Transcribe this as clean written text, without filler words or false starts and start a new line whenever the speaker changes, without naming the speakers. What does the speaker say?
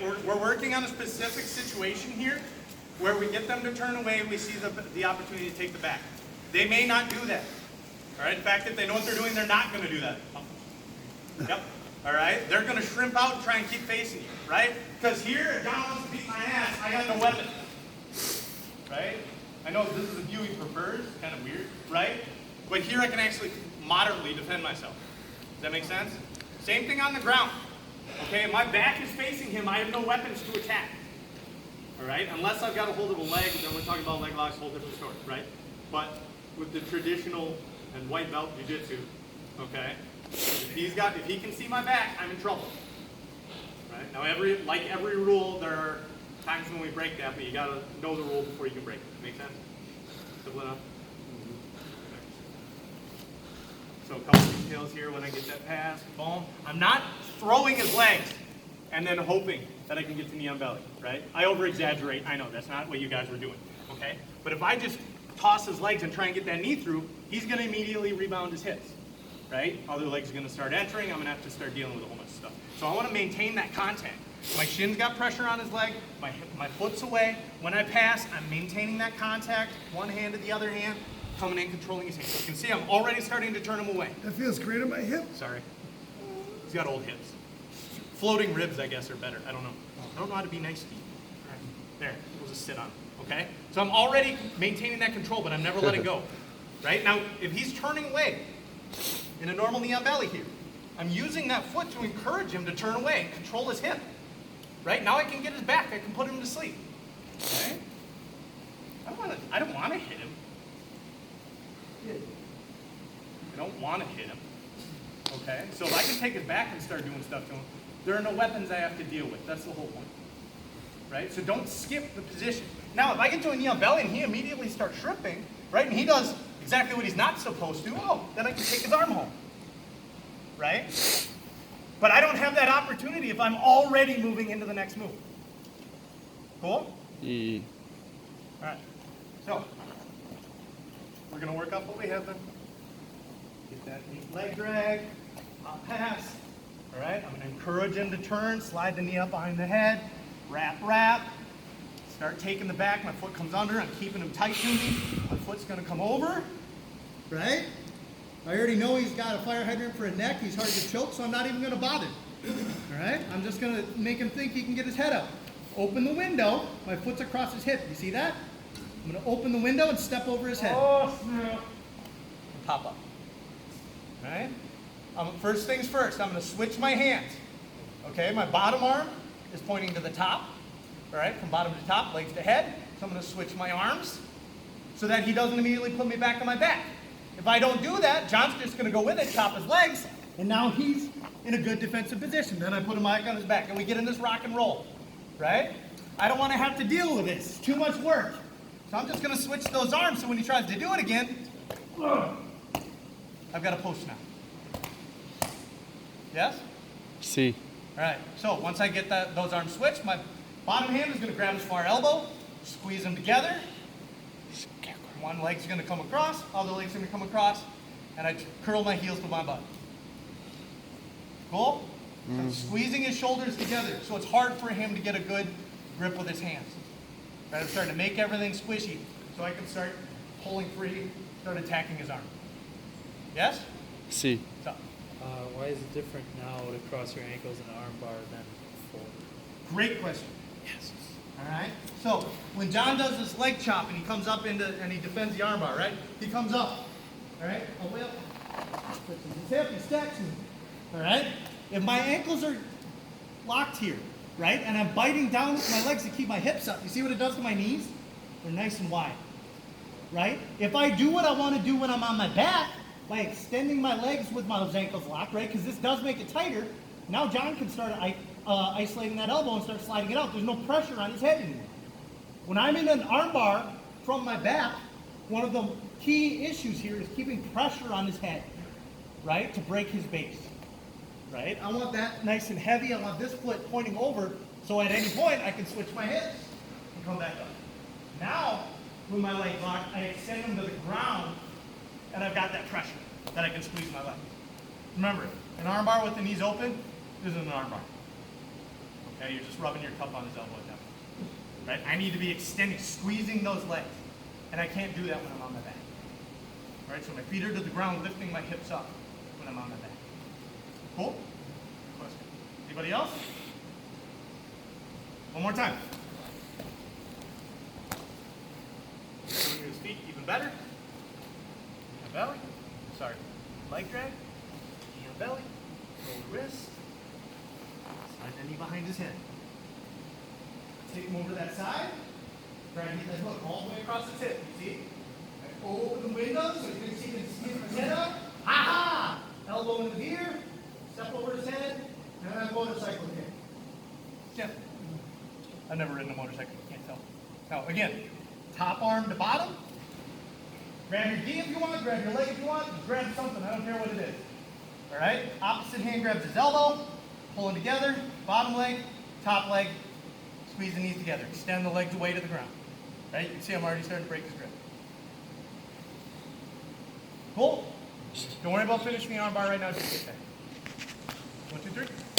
We're working on a specific situation here where we get them to turn away, we see the opportunity to take the back. They may not do that. All right, in fact, if they know what they're doing, they're not going to do that. Yep. All right, they're going to shrimp out and try and keep facing you, right? Because here, if John wants to beat my ass, I got no weapon. Right? I know this is a view he prefers, kind of weird, right? But here I can actually moderately defend myself. Does that make sense? Same thing on the ground. Okay, if my back is facing him, I have no weapons to attack. All right, unless I've got a hold of a leg, then we're talking about leg locks, whole different story, right? But with the traditional and white belt jiu-jitsu, okay, if he can see my back, I'm in trouble. Right? Now, like every rule, there are times when we break that, but you got to know the rule before you can break it. Make sense? Simple enough? So a couple details here when I get that pass. Boom. I'm not throwing his legs and then hoping that I can get to knee on belly, right? I over-exaggerate. I know that's not what you guys were doing, okay? But if I just toss his legs and try and get that knee through, he's going to immediately rebound his hips, right? Other legs are going to start entering. I'm going to have to start dealing with a whole bunch of stuff. So I want to maintain that contact. My shin's got pressure on his leg. My foot's away. When I pass, I'm maintaining that contact. One hand to the other hand. Coming in, controlling his hands. You can see I'm already starting to turn him away.
That feels great on my hip.
Sorry. He's got old hips. Floating ribs, I guess, are better. I don't know. I don't know how to be nice to you. There, we'll just sit on him, okay? So I'm already maintaining that control, but I'm never letting go. Right? Now, if he's turning away in a normal knee on belly here, I'm using that foot to encourage him to turn away and control his hip. Right? Now I can get his back. I can put him to sleep. Okay? I don't want to hit him. I don't want to hit him. Okay? So if I can take his back and start doing stuff to him, there are no weapons I have to deal with. That's the whole point. Right? So don't skip the position. Now, if I get to a knee on belly and he immediately starts shrimping, right, and he does exactly what he's not supposed to, then I can take his arm home. Right? But I don't have that opportunity if I'm already moving into the next move. Cool?
Yeah.
All right. So, we're going to work up what we have then. Get that knee leg drag, hop pass. All right, I'm going to encourage him to turn, slide the knee up behind the head, wrap. Start taking the back, my foot comes under, I'm keeping him tight to me. My foot's going to come over, right? I already know he's got a fire hydrant for a neck, he's hard to choke, so I'm not even going to bother. All right, I'm just going to make him think he can get his head up. Open the window, my foot's across his hip, you see that? I'm going to open the window and step over his head. Oh, snap. And pop up. All right? First things first, I'm going to switch my hands. Okay, my bottom arm is pointing to the top. All right, from bottom to top, legs to head. So I'm going to switch my arms so that he doesn't immediately put me back on my back. If I don't do that, John's just going to go with it, chop his legs, and now he's in a good defensive position. Then I put him back on his back, and we get in this rock and roll. Right? I don't want to have to deal with this. It's too much work. So I'm just going to switch those arms so when he tries to do it again, I've got a post now. Yes?
See.
All right. So once I get those arms switched, my bottom hand is going to grab his far elbow, squeeze them together. One leg's going to come across, other leg's going to come across, and I curl my heels to my butt. Cool? So I'm squeezing his shoulders together so it's hard for him to get a good grip with his hands. Right? I'm starting to make everything squishy so I can start pulling free, start attacking his arm. Yes?
See.
So.
Why is it different now to cross your ankles in an arm bar than before?
Great question. Yes. All right. So when John does this leg chop and he comes up and he defends the arm bar, right? He comes up. All right. All the way up. Puts his hip, he stacks me. All right. If my ankles are locked here, right, and I'm biting down with my legs to keep my hips up, you see what it does to my knees? They're nice and wide. Right? If I do what I want to do when I'm on my back, by extending my legs with my ankles locked, right, because this does make it tighter, now John can start isolating that elbow and start sliding it out. There's no pressure on his head anymore. When I'm in an arm bar from my back, one of the key issues here is keeping pressure on his head, right, to break his base, right? I want that nice and heavy. I want this foot pointing over so at any point I can switch my hips and come back up. Now, with my leg locked, I extend them to the ground and I've got that pressure that I can squeeze my legs. Remember, an arm bar with the knees open isn't an arm bar. Okay, you're just rubbing your cup on his elbow at that point. Right? I need to be extending, squeezing those legs. And I can't do that when I'm on my back. All right, so my feet are to the ground, lifting my hips up when I'm on my back. Cool? Anybody else? One more time. Showing you his feet, even better. Hand on belly. Sorry. Leg drag. Hand on belly. Roll the wrist. Slide the knee behind his head. Take him over to that side. Try and get that hook all the way across his hip. You see? Open the window so you can see his head up. Ha ha! Elbow into the ear. Step over his head. And then motorcycle kick. Yeah. I've never ridden a motorcycle. Can't tell. Now again, top arm to bottom. Grab your gi if you want. Grab your leg if you want. Just grab something. I don't care what it is. All right. Opposite hand grabs his elbow. Pulling together. Bottom leg. Top leg. Squeeze the knees together. Extend the legs away to the ground. Right? You can see I'm already starting to break his grip. Cool? Don't worry about finishing the arm bar right now. Just get there. 1, 2, 3.